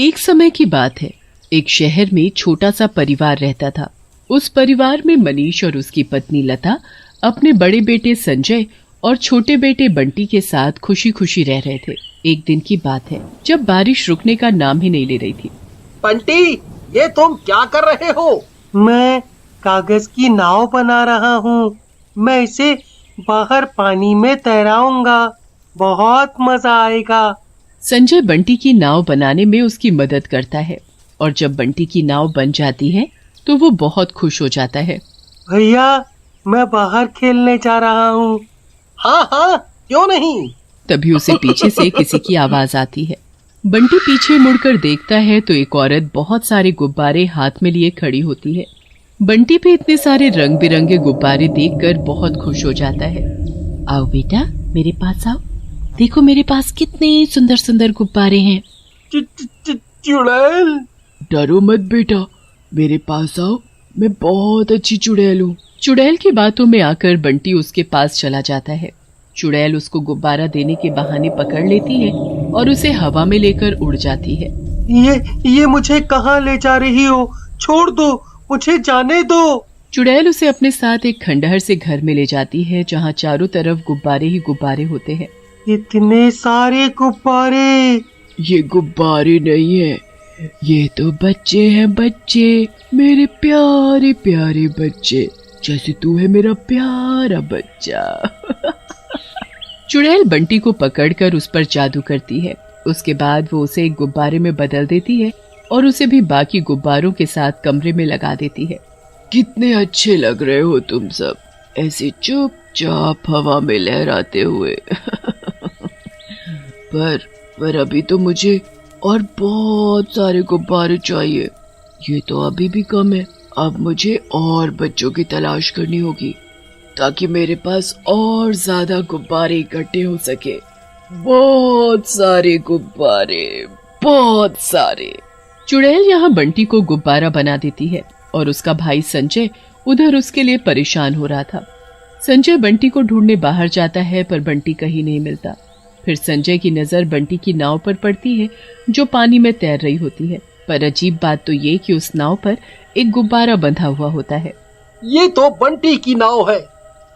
एक समय की बात है। एक शहर में छोटा सा परिवार रहता था। उस परिवार में मनीष और उसकी पत्नी लता अपने बड़े बेटे संजय और छोटे बेटे बंटी के साथ खुशी खुशी रह रहे थे। एक दिन की बात है जब बारिश रुकने का नाम ही नहीं ले रही थी। बंटी, ये तुम क्या कर रहे हो? मैं कागज की नाव बना रहा हूँ। मैं इसे बाहर पानी में तैराऊंगा। बहुत मजा आएगा। संजय बंटी की नाव बनाने में उसकी मदद करता है और जब बंटी की नाव बन जाती है तो वो बहुत खुश हो जाता है। भैया, मैं बाहर खेलने जा रहा हूँ। हाँ हाँ, क्यों नहीं। तभी उसे पीछे से किसी की आवाज आती है। बंटी पीछे मुड़कर देखता है तो एक औरत बहुत सारे गुब्बारे हाथ में लिए खड़ी होती है। बंटी पे इतने सारे रंग बिरंगे गुब्बारे देखकर बहुत खुश हो जाता है। आओ बेटा, मेरे पास आओ। देखो मेरे पास कितने सुंदर सुंदर गुब्बारे हैं। चुड़ैल, डरो मत बेटा, मेरे पास आओ। मैं बहुत अच्छी चुड़ैल हूँ। चुड़ैल की बातों में आकर बंटी उसके पास चला जाता है। चुड़ैल उसको गुब्बारा देने के बहाने पकड़ लेती है और उसे हवा में लेकर उड़ जाती है। ये मुझे कहाँ ले जा रही हो? छोड़ दो, मुझे जाने दो। चुड़ैल उसे अपने साथ एक खंडहर से घर में ले जाती है जहाँ चारों तरफ गुब्बारे ही गुब्बारे होते हैं। इतने सारे गुब्बारे। ये गुब्बारे नहीं है, ये तो बच्चे हैं, बच्चे, मेरे प्यारे प्यारे बच्चे, जैसे तू है मेरा प्यारा बच्चा। चुड़ैल बंटी को पकड़कर उस पर जादू करती है। उसके बाद वो उसे एक गुब्बारे में बदल देती है और उसे भी बाकी गुब्बारों के साथ कमरे में लगा देती है। कितने अच्छे लग रहे हो तुम सब, ऐसे चुपचाप हवा में लहराते हुए। पर अभी तो मुझे और बहुत सारे गुब्बारे चाहिए। ये तो अभी भी कम है। अब मुझे और बच्चों की तलाश करनी होगी ताकि मेरे पास और ज्यादा गुब्बारे इकट्ठे हो सके। बहुत सारे गुब्बारे, बहुत सारे। चुड़ैल यहाँ बंटी को गुब्बारा बना देती है और उसका भाई संजय उधर उसके लिए परेशान हो रहा था। संजय बंटी को ढूंढने बाहर जाता है पर बंटी कहीं नहीं मिलता। फिर संजय की नजर बंटी की नाव पर पड़ती है जो पानी में तैर रही होती है। पर अजीब बात तो ये कि उस नाव पर एक गुब्बारा बंधा हुआ होता है। ये तो बंटी की नाव है,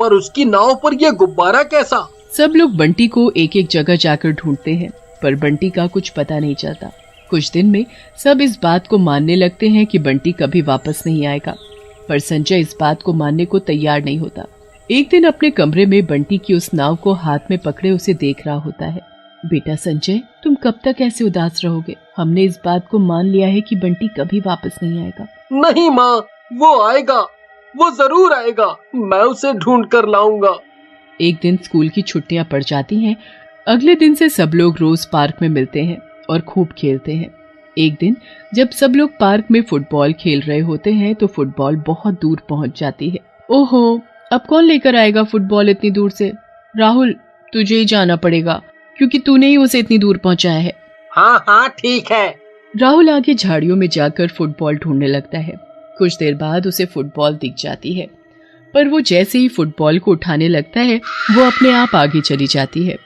पर उसकी नाव पर ये गुब्बारा कैसा? सब लोग बंटी को एक एक जगह जाकर ढूंढते हैं पर बंटी का कुछ पता नहीं चलता। कुछ दिन में सब इस बात को मानने लगते हैं कि बंटी कभी वापस नहीं आएगा, पर संजय इस बात को मानने को तैयार नहीं होता। एक दिन अपने कमरे में बंटी की उस नाव को हाथ में पकड़े उसे देख रहा होता है। बेटा संजय, तुम कब तक ऐसे उदास रहोगे? हमने इस बात को मान लिया है कि बंटी कभी वापस नहीं आएगा। नहीं माँ, वो आएगा, वो जरूर आएगा। मैं उसे ढूंढ कर लाऊंगा। एक दिन स्कूल की छुट्टियां पड़ जाती हैं। अगले दिन से सब लोग रोज पार्क में मिलते हैं और खूब खेलते हैं। एक दिन जब सब लोग पार्क में फुटबॉल खेल रहे होते हैं तो फुटबॉल बहुत दूर पहुंच जाती है। ओहो, अब कौन लेकर आएगा फुटबॉल इतनी दूर से? राहुल, तुझे ही जाना पड़ेगा क्योंकि तूने ही उसे इतनी दूर पहुंचाया है। हाँ हाँ ठीक है। राहुल आगे झाड़ियों में जाकर फुटबॉल ढूंढने लगता है। कुछ देर बाद उसे फुटबॉल दिख जाती है, पर वो जैसे ही फुटबॉल को उठाने लगता है वो अपने आप आगे चली जाती है।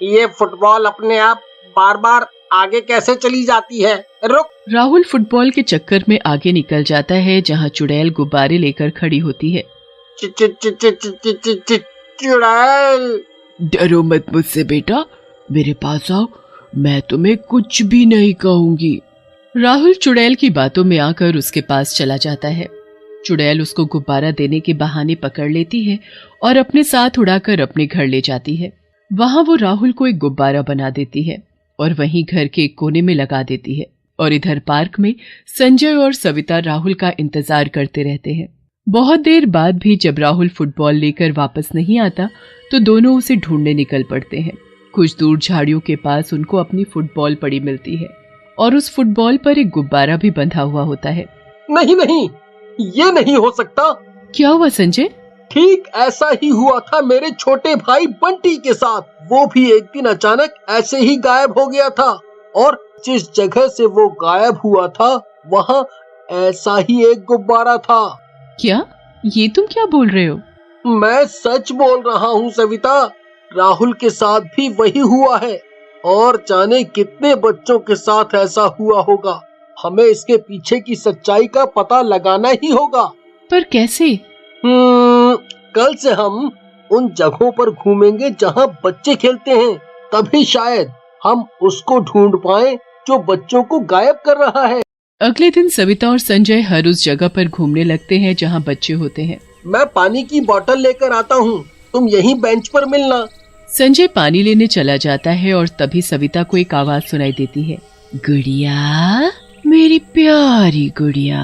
ये फुटबॉल अपने आप बार बार आगे कैसे चली जाती है? रुक। राहुल फुटबॉल के चक्कर में आगे निकल जाता है जहाँ चुड़ैल गुब्बारे लेकर खड़ी होती है। चुड़ैल, डरो मत मुझसे बेटा, मेरे पास आओ, मैं तुम्हें कुछ भी नहीं कहूंगी। राहुल चुड़ैल की बातों में आकर उसके पास चला जाता है। चुड़ैल उसको गुब्बारा देने के बहाने पकड़ लेती है और अपने साथ उड़ाकर अपने घर ले जाती है। वहां वो राहुल को एक गुब्बारा बना देती है और वहीं घर के एक कोने में लगा देती है। और इधर पार्क में संजय और सविता राहुल का इंतजार करते रहते हैं। बहुत देर बाद भी जब राहुल फुटबॉल लेकर वापस नहीं आता तो दोनों उसे ढूंढने निकल पड़ते हैं। कुछ दूर झाड़ियों के पास उनको अपनी फुटबॉल पड़ी मिलती है और उस फुटबॉल पर एक गुब्बारा भी बंधा हुआ होता है। नहीं नहीं, ये नहीं हो सकता। क्या हुआ संजय? ठीक ऐसा ही हुआ था मेरे छोटे भाई बंटी के साथ। वो भी एक दिन अचानक ऐसे ही गायब हो गया था और जिस जगह से वो गायब हुआ था वहाँ ऐसा ही एक गुब्बारा था। क्या? ये तुम क्या बोल रहे हो? मैं सच बोल रहा हूँ सविता, राहुल के साथ भी वही हुआ है। और जाने कितने बच्चों के साथ ऐसा हुआ होगा। हमें इसके पीछे की सच्चाई का पता लगाना ही होगा। पर कैसे? कल से हम उन जगहों पर घूमेंगे जहाँ बच्चे खेलते हैं, तभी शायद हम उसको ढूंढ पाएं जो बच्चों को गायब कर रहा है। अगले दिन सविता और संजय हर उस जगह पर घूमने लगते हैं जहाँ बच्चे होते हैं। मैं पानी की बोतल लेकर आता हूँ, तुम यहीं बेंच पर मिलना। संजय पानी लेने चला जाता है और तभी सविता को एक आवाज सुनाई देती है। गुड़िया, मेरी प्यारी गुड़िया,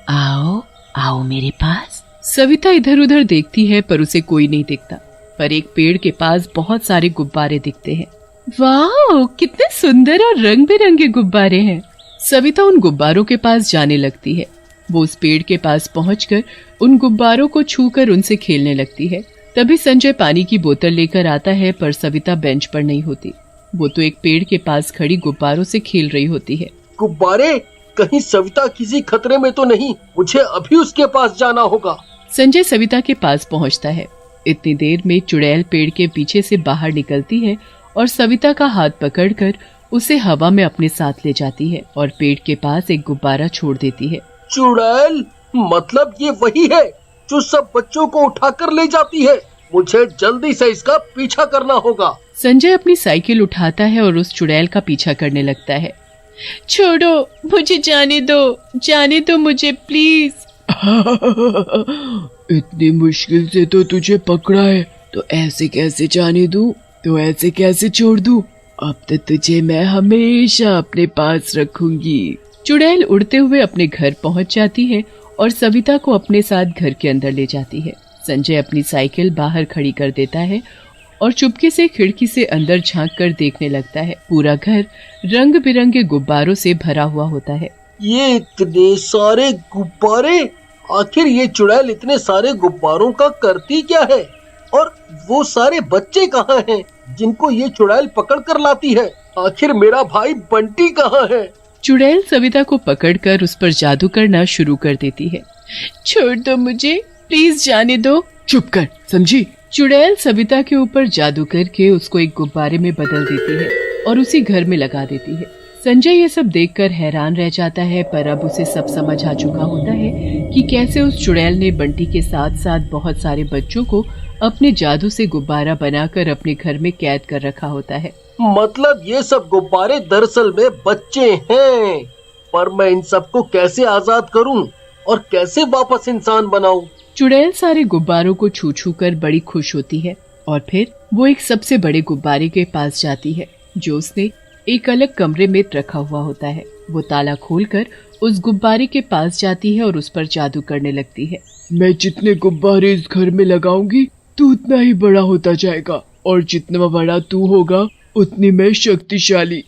आओ आओ मेरे पास। सविता इधर उधर देखती है पर उसे कोई नहीं दिखता, पर एक पेड़ के पास बहुत सारे गुब्बारे दिखते हैं। वाह, कितने सुंदर और रंग बिरंगे गुब्बारे हैं। सविता उन गुब्बारों के पास जाने लगती है। वो उस पेड़ के पास पहुंचकर उन गुब्बारों को छूकर उनसे खेलने लगती है। तभी संजय पानी की बोतल लेकर आता है, पर सविता बेंच पर नहीं होती। वो तो एक पेड़ के पास खड़ी गुब्बारों से खेल रही होती है। गुब्बारे, कहीं सविता किसी खतरे में तो नहीं? मुझे अभी उसके पास जाना होगा। संजय सविता के पास पहुंचता है। इतनी देर में चुड़ैल पेड़ के पीछे से बाहर निकलती है और सविता का हाथ पकड़कर उसे हवा में अपने साथ ले जाती है और पेड़ के पास एक गुब्बारा छोड़ देती है। चुड़ैल, मतलब ये वही है जो सब बच्चों को उठाकर ले जाती है। मुझे जल्दी से इसका पीछा करना होगा। संजय अपनी साइकिल उठाता है और उस चुड़ैल का पीछा करने लगता है। छोड़ो, मुझे जाने दो मुझे प्लीज। इतनी मुश्किल से तो तुझे पकड़ा है, तो ऐसे कैसे जाने दूं? तो ऐसे कैसे छोड़ दूं? अब तो तुझे मैं हमेशा अपने पास रखूंगी। चुड़ैल उड़ते हुए अपने घर पहुंच जाती है और सविता को अपने साथ घर के अंदर ले जाती है। संजय अपनी साइकिल बाहर खड़ी कर देता है और चुपके से खिड़की से अंदर झांक कर देखने लगता है। पूरा घर रंग बिरंगे गुब्बारों से भरा हुआ होता है। ये इतने सारे गुब्बारे, आखिर ये चुड़ैल इतने सारे गुब्बारों का करती क्या है? और वो सारे बच्चे कहाँ हैं जिनको ये चुड़ैल पकड़ कर लाती है? आखिर मेरा भाई बंटी कहाँ है? चुड़ैल सविता को पकड़कर उस पर जादू करना शुरू कर देती है। छोड़ दो मुझे, प्लीज जाने दो। चुप कर, समझी? चुड़ैल सविता के ऊपर जादू करके उसको एक गुब्बारे में बदल देती है और उसी घर में लगा देती है। संजय ये सब देखकर हैरान रह जाता है, पर अब उसे सब समझ आ चुका होता है कि कैसे उस चुड़ैल ने बंटी के साथ साथ बहुत सारे बच्चों को अपने जादू से गुब्बारा बनाकर अपने घर में कैद कर रखा होता है। मतलब ये सब गुब्बारे दरअसल में बच्चे हैं, पर मैं इन सबको कैसे आजाद करूं और कैसे वापस इंसान बनाऊं? चुड़ैल सारे गुब्बारों को छू छू कर बड़ी खुश होती है और फिर वो एक सबसे बड़े गुब्बारे के पास जाती है जो उसने एक अलग कमरे में रखा हुआ होता है। वो ताला खोलकर उस गुब्बारे के पास जाती है और उस पर जादू करने लगती है। मैं जितने गुब्बारे इस घर में लगाऊंगी तू उतना ही बड़ा होता जाएगा, और जितना बड़ा तू होगा उतनी मैं शक्तिशाली।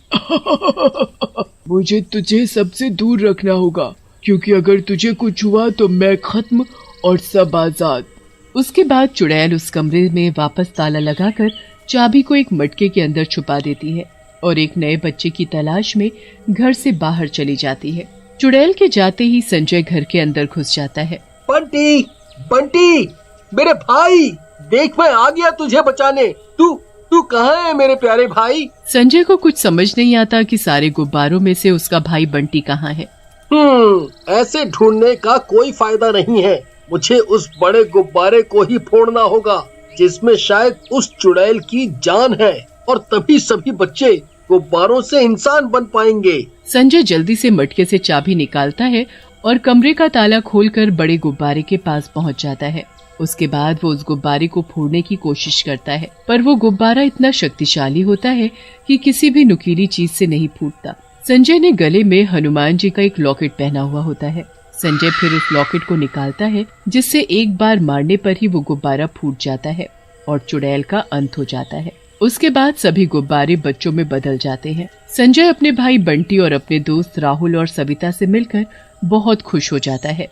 मुझे तुझे सबसे दूर रखना होगा, क्योंकि अगर तुझे कुछ हुआ तो मैं खत्म और सब आजाद। उसके बाद चुड़ैल उस कमरे में वापस ताला लगाकर चाबी को एक मटके के अंदर छुपा देती है और एक नए बच्चे की तलाश में घर से बाहर चली जाती है। चुड़ैल के जाते ही संजय घर के अंदर घुस जाता है। बंटी, बंटी, मेरे भाई, देख मैं आ गया तुझे बचाने। तू कहाँ है मेरे प्यारे भाई? संजय को कुछ समझ नहीं आता कि सारे गुब्बारों में से उसका भाई बंटी कहाँ है। ऐसे ढूंढने का कोई फायदा नहीं है। मुझे उस बड़े गुब्बारे को ही फोड़ना होगा जिसमें शायद उस चुड़ैल की जान है, और तभी सभी बच्चे गुब्बारों से इंसान बन पाएंगे। संजय जल्दी से मटके से चाबी निकालता है और कमरे का ताला खोलकर बड़े गुब्बारे के पास पहुंच जाता है। उसके बाद वो उस गुब्बारे को फोड़ने की कोशिश करता है, पर वो गुब्बारा इतना शक्तिशाली होता है कि किसी भी नुकीली चीज से नहीं फूटता। संजय ने गले में हनुमान जी का एक लॉकेट पहना हुआ होता है। संजय फिर उस लॉकेट को निकालता है, जिससे एक बार मारने पर ही वो गुब्बारा फूट जाता है और चुड़ैल का अंत हो जाता है। उसके बाद सभी गुब्बारे बच्चों में बदल जाते हैं। संजय अपने भाई बंटी और अपने दोस्त राहुल और सविता से मिलकर बहुत खुश हो जाता है।